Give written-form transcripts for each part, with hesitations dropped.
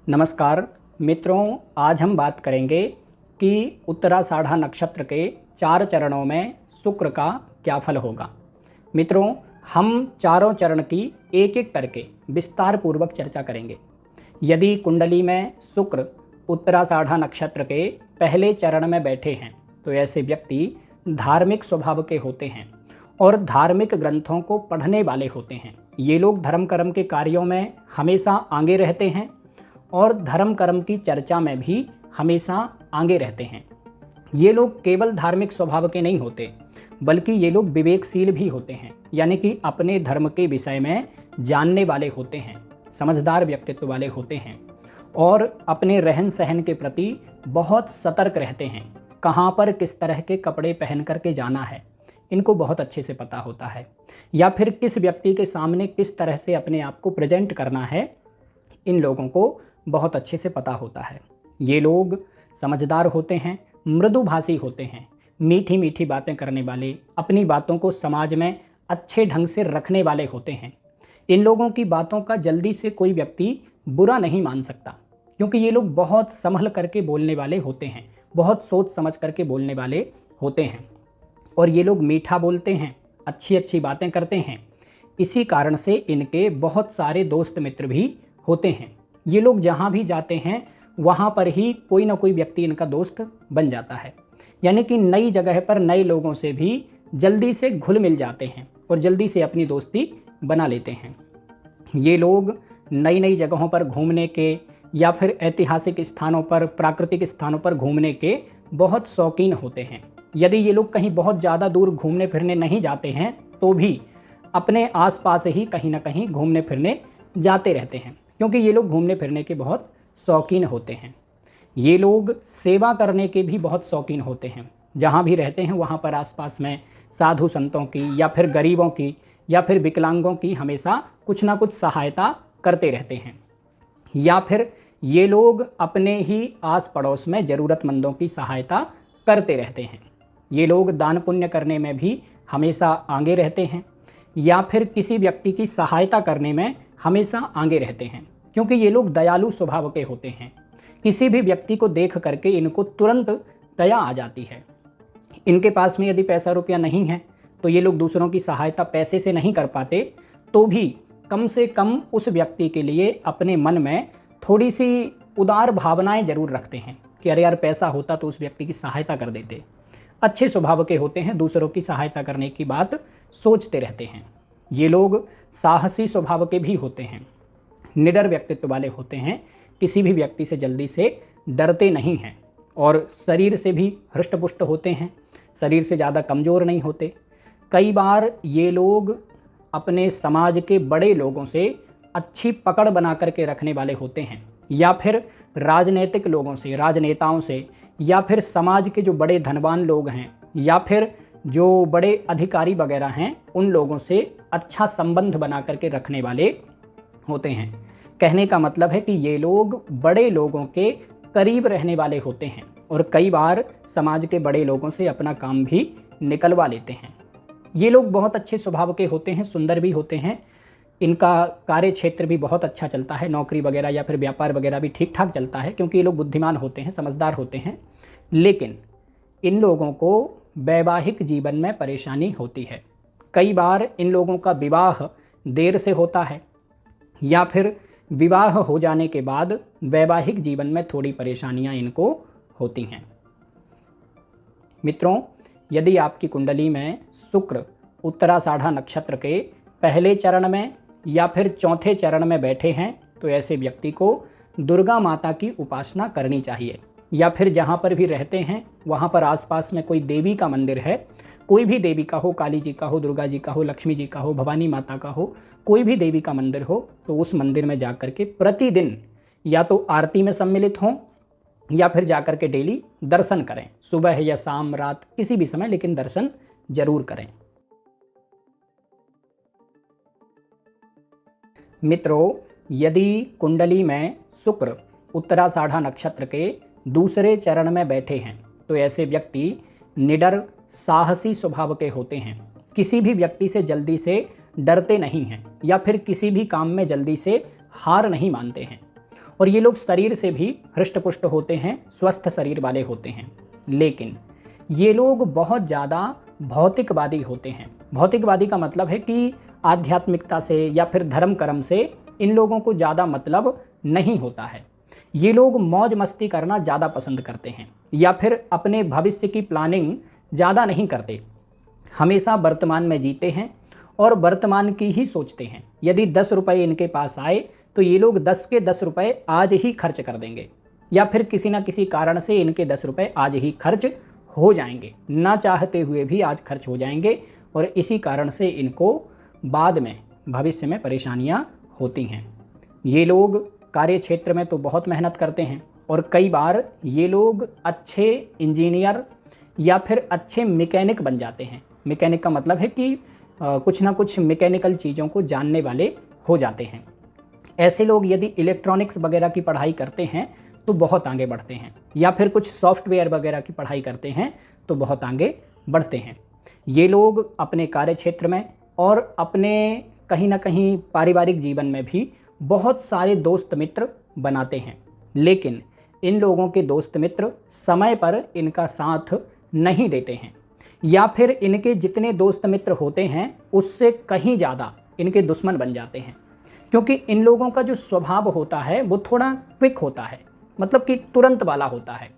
नमस्कार मित्रों, आज हम बात करेंगे कि उत्तराषाढ़ा नक्षत्र के 4 चरणों में शुक्र का क्या फल होगा। मित्रों, हम चारों चरण की एक एक करके विस्तार पूर्वक चर्चा करेंगे। यदि कुंडली में शुक्र उत्तराषाढ़ा नक्षत्र के पहले चरण में बैठे हैं तो ऐसे व्यक्ति धार्मिक स्वभाव के होते हैं और धार्मिक ग्रंथों को पढ़ने वाले होते हैं। ये लोग धर्म कर्म के कार्यों में हमेशा आगे रहते हैं और धर्म कर्म की चर्चा में भी हमेशा आगे रहते हैं। ये लोग केवल धार्मिक स्वभाव के नहीं होते, बल्कि ये लोग विवेकशील भी होते हैं, यानी कि अपने धर्म के विषय में जानने वाले होते हैं, समझदार व्यक्तित्व वाले होते हैं और अपने रहन सहन के प्रति बहुत सतर्क रहते हैं। कहाँ पर किस तरह के कपड़े पहन करके जाना है, इनको बहुत अच्छे से पता होता है, या फिर किस व्यक्ति के सामने किस तरह से अपने आप को प्रेजेंट करना है, इन लोगों को बहुत अच्छे से पता होता है। ये लोग समझदार होते हैं, मृदुभाषी होते हैं, मीठी मीठी बातें करने वाले, अपनी बातों को समाज में अच्छे ढंग से रखने वाले होते हैं। इन लोगों की बातों का जल्दी से कोई व्यक्ति बुरा नहीं मान सकता, क्योंकि ये लोग बहुत संभल करके बोलने वाले होते हैं, बहुत सोच समझ करके बोलने वाले होते हैं और ये लोग मीठा बोलते हैं, अच्छी अच्छी बातें करते हैं। इसी कारण से इनके बहुत सारे दोस्त मित्र भी होते हैं। ये लोग जहाँ भी जाते हैं वहाँ पर ही कोई ना कोई व्यक्ति इनका दोस्त बन जाता है, यानी कि नई जगह पर नए लोगों से भी जल्दी से घुल मिल जाते हैं और जल्दी से अपनी दोस्ती बना लेते हैं। ये लोग नई नई जगहों पर घूमने के या फिर ऐतिहासिक स्थानों पर, प्राकृतिक स्थानों पर घूमने के बहुत शौकीन होते हैं। यदि ये लोग कहीं बहुत ज़्यादा दूर घूमने फिरने नहीं जाते हैं तो भी अपने आसपास ही कहीं ना कहीं घूमने फिरने जाते रहते हैं, क्योंकि ये लोग घूमने फिरने के बहुत शौकीन होते हैं। ये लोग सेवा करने के भी बहुत शौकीन होते हैं। जहाँ भी रहते हैं वहाँ पर आसपास में साधु संतों की या फिर गरीबों की या फिर विकलांगों की हमेशा कुछ ना कुछ सहायता करते रहते हैं। या फिर ये लोग अपने ही आस पड़ोस में ज़रूरतमंदों की सहायता करते रहते हैं। ये लोग दान पुण्य करने में भी हमेशा आगे रहते हैं या फिर किसी व्यक्ति की सहायता करने में हमेशा आगे रहते हैं, क्योंकि ये लोग दयालु स्वभाव के होते हैं। किसी भी व्यक्ति को देख करके इनको तुरंत दया आ जाती है। इनके पास में यदि पैसा रुपया नहीं है तो ये लोग दूसरों की सहायता पैसे से नहीं कर पाते, तो भी कम से कम उस व्यक्ति के लिए अपने मन में थोड़ी सी उदार भावनाएं जरूर रखते हैं कि अरे यार, पैसा होता तो उस व्यक्ति की सहायता कर देते। अच्छे स्वभाव के होते हैं, दूसरों की सहायता करने की बात सोचते रहते हैं। ये लोग साहसी स्वभाव के भी होते हैं, निडर व्यक्तित्व वाले होते हैं, किसी भी व्यक्ति से जल्दी से डरते नहीं हैं और शरीर से भी हृष्टपुष्ट होते हैं, शरीर से ज़्यादा कमज़ोर नहीं होते। कई बार ये लोग अपने समाज के बड़े लोगों से अच्छी पकड़ बना करके रखने वाले होते हैं, या फिर राजनीतिक लोगों से, राजनेताओं से, या फिर समाज के जो बड़े धनवान लोग हैं या फिर जो बड़े अधिकारी वगैरह हैं, उन लोगों से अच्छा संबंध बना करके रखने वाले होते हैं। कहने का मतलब है कि ये लोग बड़े लोगों के करीब रहने वाले होते हैं और कई बार समाज के बड़े लोगों से अपना काम भी निकलवा लेते हैं। ये लोग बहुत अच्छे स्वभाव के होते हैं, सुंदर भी होते हैं। इनका कार्य क्षेत्र भी बहुत अच्छा चलता है, नौकरी वगैरह या फिर व्यापार वगैरह भी ठीक ठाक चलता है, क्योंकि ये लोग बुद्धिमान होते हैं, समझदार होते हैं। लेकिन इन लोगों को वैवाहिक जीवन में परेशानी होती है। कई बार इन लोगों का विवाह देर से होता है या फिर विवाह हो जाने के बाद वैवाहिक जीवन में थोड़ी परेशानियां इनको होती हैं। मित्रों, यदि आपकी कुंडली में शुक्र उत्तराषाढ़ा नक्षत्र के पहले चरण में या फिर चौथे चरण में बैठे हैं तो ऐसे व्यक्ति को दुर्गा माता की उपासना करनी चाहिए, या फिर जहाँ पर भी रहते हैं वहाँ पर आसपास में कोई देवी का मंदिर है, कोई भी देवी का हो, काली जी का हो, दुर्गा जी का हो, लक्ष्मी जी का हो, भवानी माता का हो, कोई भी देवी का मंदिर हो, तो उस मंदिर में जाकर के प्रतिदिन या तो आरती में सम्मिलित हों या फिर जाकर के डेली दर्शन करें, सुबह या शाम, रात, किसी भी समय, लेकिन दर्शन जरूर करें। मित्रों, यदि कुंडली में शुक्र उत्तराषाढ़ा नक्षत्र के दूसरे चरण में बैठे हैं तो ऐसे व्यक्ति निडर, साहसी स्वभाव के होते हैं। किसी भी व्यक्ति से जल्दी से डरते नहीं हैं या फिर किसी भी काम में जल्दी से हार नहीं मानते हैं और ये लोग शरीर से भी हृष्ट-पुष्ट होते हैं, स्वस्थ शरीर वाले होते हैं। लेकिन ये लोग बहुत ज़्यादा भौतिकवादी होते हैं। भौतिकवादी का मतलब है कि आध्यात्मिकता से या फिर धर्म कर्म से इन लोगों को ज़्यादा मतलब नहीं होता है। ये लोग मौज मस्ती करना ज़्यादा पसंद करते हैं या फिर अपने भविष्य की प्लानिंग ज़्यादा नहीं करते। हमेशा वर्तमान में जीते हैं और वर्तमान की ही सोचते हैं। यदि 10 रुपये इनके पास आए तो ये लोग 10 के 10 रुपये आज ही खर्च कर देंगे या फिर किसी न किसी कारण से इनके 10 रुपये आज ही खर्च हो जाएंगे, ना चाहते हुए भी आज खर्च हो जाएंगे और इसी कारण से इनको बाद में भविष्य में परेशानियां होती हैं। ये लोग कार्य क्षेत्र में तो बहुत मेहनत करते हैं और कई बार ये लोग अच्छे इंजीनियर या फिर अच्छे मैकेनिक बन जाते हैं। मैकेनिक का मतलब है कि कुछ ना कुछ मैकेनिकल चीज़ों को जानने वाले हो जाते हैं। ऐसे लोग यदि इलेक्ट्रॉनिक्स वगैरह की पढ़ाई करते हैं तो बहुत आगे बढ़ते हैं या फिर कुछ सॉफ्टवेयर वगैरह की पढ़ाई करते हैं तो बहुत आगे बढ़ते हैं। ये लोग अपने कार्य क्षेत्र में और अपने कहीं ना कहीं पारिवारिक जीवन में भी बहुत सारे दोस्त मित्र बनाते हैं, लेकिन इन लोगों के दोस्त मित्र समय पर इनका साथ नहीं देते हैं या फिर इनके जितने दोस्त मित्र होते हैं उससे कहीं ज़्यादा इनके दुश्मन बन जाते हैं, क्योंकि इन लोगों का जो स्वभाव होता है वो थोड़ा क्विक होता है, मतलब कि तुरंत वाला होता है।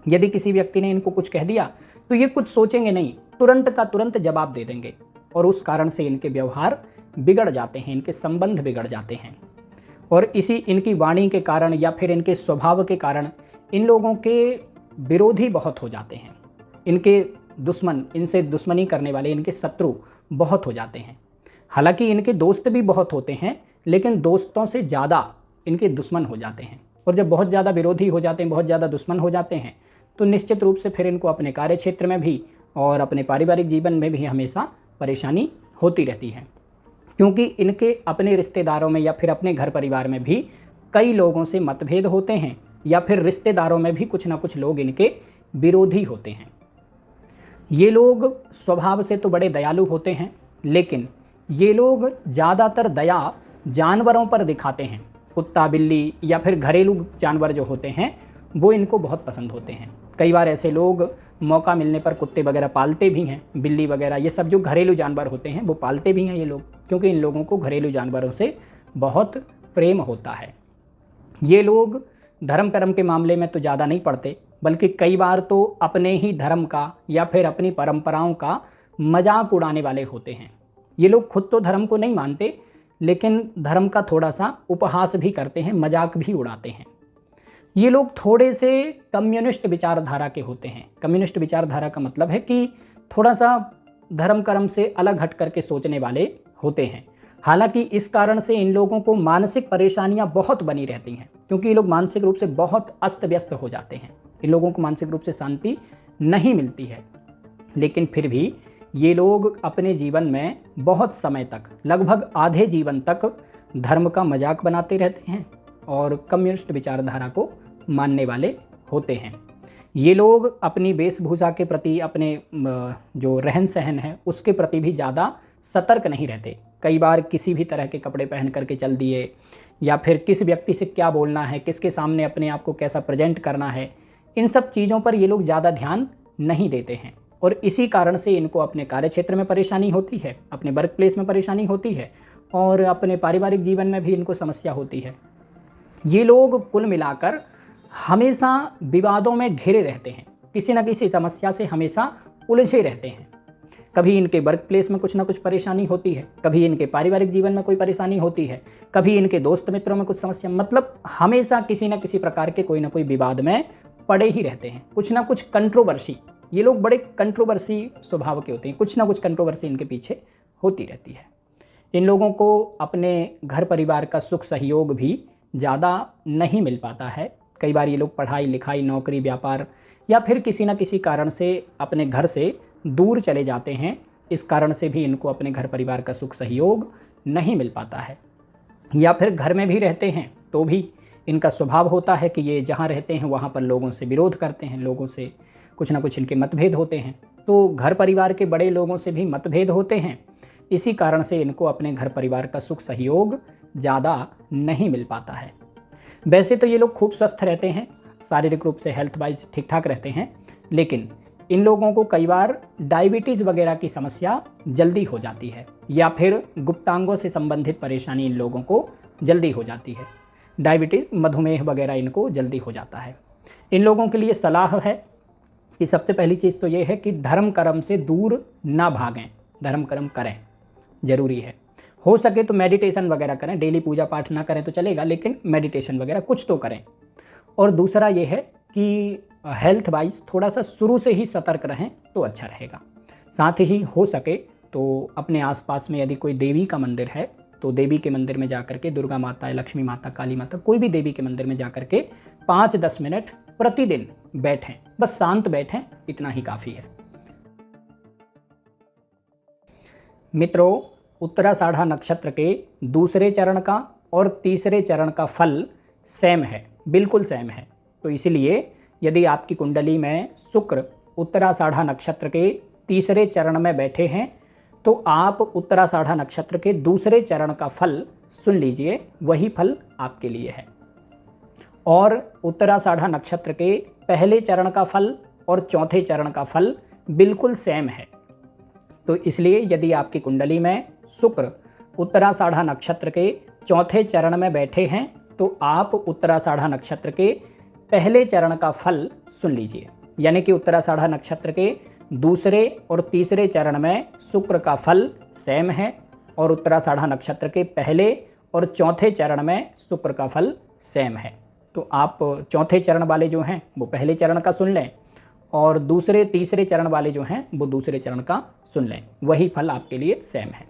यदि किसी व्यक्ति ने इनको कुछ कह दिया तो ये कुछ सोचेंगे नहीं, तुरंत का तुरंत जवाब दे देंगे और उस कारण से इनके व्यवहार बिगड़ जाते हैं, इनके संबंध बिगड़ जाते हैं। और इसी इनकी वाणी के कारण या फिर इनके स्वभाव के कारण इन लोगों के विरोधी बहुत हो जाते हैं। इनके दुश्मन, इनसे दुश्मनी करने वाले, इनके शत्रु बहुत हो जाते हैं। हालांकि इनके दोस्त भी बहुत होते हैं, लेकिन दोस्तों से ज़्यादा इनके दुश्मन हो जाते हैं। और जब बहुत ज़्यादा विरोधी हो जाते हैं, बहुत ज़्यादा दुश्मन हो जाते हैं, तो निश्चित रूप से फिर इनको अपने कार्य क्षेत्र में भी और अपने पारिवारिक जीवन में भी हमेशा परेशानी होती रहती है, क्योंकि इनके अपने रिश्तेदारों में या फिर अपने घर परिवार में भी कई लोगों से मतभेद होते हैं या फिर रिश्तेदारों में भी कुछ ना कुछ लोग इनके विरोधी होते हैं। ये लोग स्वभाव से तो बड़े दयालु होते हैं, लेकिन ये लोग ज़्यादातर दया जानवरों पर दिखाते हैं। कुत्ता, बिल्ली या फिर घरेलू जानवर जो होते हैं वो इनको बहुत पसंद होते हैं। कई बार ऐसे लोग मौका मिलने पर कुत्ते वगैरह पालते भी हैं, बिल्ली वगैरह, ये सब जो घरेलू जानवर होते हैं वो पालते भी हैं ये लोग, क्योंकि इन लोगों को घरेलू जानवरों से बहुत प्रेम होता है। ये लोग धर्म कर्म के मामले में तो ज़्यादा नहीं पड़ते, बल्कि कई बार तो अपने ही धर्म का या फिर अपनी परंपराओं का मजाक उड़ाने वाले होते हैं। ये लोग खुद तो धर्म को नहीं मानते, लेकिन धर्म का थोड़ा सा उपहास भी करते हैं, मजाक भी उड़ाते हैं। ये लोग थोड़े से कम्युनिस्ट विचारधारा के होते हैं। कम्युनिस्ट विचारधारा का मतलब है कि थोड़ा सा धर्म कर्म से अलग हट करके सोचने वाले होते हैं। हालांकि इस कारण से इन लोगों को मानसिक परेशानियां बहुत बनी रहती हैं, क्योंकि ये लोग मानसिक रूप से बहुत अस्त व्यस्त हो जाते हैं। इन लोगों को मानसिक रूप से शांति नहीं मिलती है, लेकिन फिर भी ये लोग अपने जीवन में बहुत समय तक, लगभग आधे जीवन तक धर्म का मजाक बनाते रहते हैं और कम्युनिस्ट विचारधारा को मानने वाले होते हैं। ये लोग अपनी वेशभूषा के प्रति, अपने जो रहन सहन है उसके प्रति भी ज़्यादा सतर्क नहीं रहते। कई बार किसी भी तरह के कपड़े पहन करके चल दिए या फिर किस व्यक्ति से क्या बोलना है, किसके सामने अपने आप को कैसा प्रेजेंट करना है, इन सब चीज़ों पर ये लोग ज़्यादा ध्यान नहीं देते हैं और इसी कारण से इनको अपने कार्य क्षेत्र में परेशानी होती है, अपने वर्क प्लेस में परेशानी होती है और अपने पारिवारिक जीवन में भी इनको समस्या होती है। ये लोग कुल मिलाकर हमेशा विवादों में घिरे रहते हैं, किसी न किसी समस्या से हमेशा उलझे रहते हैं। कभी इनके वर्क प्लेस में कुछ ना कुछ परेशानी होती है, कभी इनके पारिवारिक जीवन में कोई परेशानी होती है, कभी इनके दोस्त मित्रों में कुछ समस्या, मतलब हमेशा किसी न किसी प्रकार के कोई ना कोई विवाद में पड़े ही रहते हैं। कुछ ना कुछ कंट्रोवर्सी, ये लोग बड़े कंट्रोवर्सी स्वभाव के होते हैं, कुछ ना कुछ कंट्रोवर्सी इनके पीछे होती रहती है। इन लोगों को अपने घर परिवार का सुख सहयोग भी ज़्यादा नहीं मिल पाता है। कई बार ये लोग पढ़ाई लिखाई, नौकरी, व्यापार या फिर किसी न किसी कारण से अपने घर से दूर चले जाते हैं। इस कारण से भी इनको अपने घर परिवार का सुख सहयोग नहीं मिल पाता है। या फिर घर में भी रहते हैं तो भी इनका स्वभाव होता है कि ये जहाँ रहते हैं वहाँ पर लोगों से विरोध करते हैं, लोगों से कुछ ना कुछ इनके मतभेद होते हैं। तो घर परिवार के बड़े लोगों से भी मतभेद होते हैं। इसी कारण से इनको अपने घर परिवार का सुख सहयोग ज़्यादा नहीं मिल पाता है। वैसे तो ये लोग खूब स्वस्थ रहते हैं, शारीरिक रूप से हेल्थ वाइज ठीक ठाक रहते हैं, लेकिन इन लोगों को कई बार डायबिटीज़ वगैरह की समस्या जल्दी हो जाती है, या फिर गुप्तांगों से संबंधित परेशानी इन लोगों को जल्दी हो जाती है। डायबिटीज़, मधुमेह वगैरह इनको जल्दी हो जाता है। इन लोगों के लिए सलाह है कि सबसे पहली चीज़ तो ये है कि धर्म कर्म से दूर ना भागें, धर्म कर्म करें, ज़रूरी है। हो सके तो मेडिटेशन वगैरह करें, डेली पूजा पाठ ना करें तो चलेगा, लेकिन मेडिटेशन वगैरह कुछ तो करें। और दूसरा ये है कि हेल्थ वाइज थोड़ा सा शुरू से ही सतर्क रहें तो अच्छा रहेगा। साथ ही हो सके तो अपने आसपास में यदि कोई देवी का मंदिर है तो देवी के मंदिर में जाकर के, दुर्गा माता, लक्ष्मी माता, काली माता, कोई भी देवी के मंदिर में जाकर के 5-10 मिनट प्रतिदिन बैठें, बस शांत बैठें, इतना ही काफ़ी है। मित्रों, उत्तराषाढ़ा नक्षत्र के दूसरे चरण का और तीसरे चरण का फल सेम है, बिल्कुल सेम है। तो इसलिए यदि आपकी कुंडली में शुक्र उत्तराषाढ़ा नक्षत्र के तीसरे चरण में बैठे हैं तो आप उत्तराषाढ़ा नक्षत्र के दूसरे चरण का फल सुन लीजिए, वही फल आपके लिए है। और उत्तराषाढ़ा नक्षत्र के पहले चरण का फल और चौथे चरण का फल बिल्कुल सेम है। तो इसलिए यदि आपकी कुंडली में शुक्र उत्तराषाढ़ा नक्षत्र के चौथे चरण में बैठे हैं तो आप उत्तराषाढ़ा नक्षत्र के पहले चरण का फल सुन लीजिए। यानी कि उत्तराषाढ़ा नक्षत्र के दूसरे और तीसरे चरण में शुक्र का फल सेम है और उत्तराषाढ़ा नक्षत्र के पहले और चौथे चरण में शुक्र का फल सेम है। तो आप चौथे चरण वाले जो हैं वो पहले चरण का सुन लें और दूसरे तीसरे चरण वाले जो हैं वो दूसरे चरण का सुन लें, वही फल आपके लिए सेम है।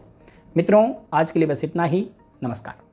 मित्रों, आज के लिए बस इतना ही। नमस्कार।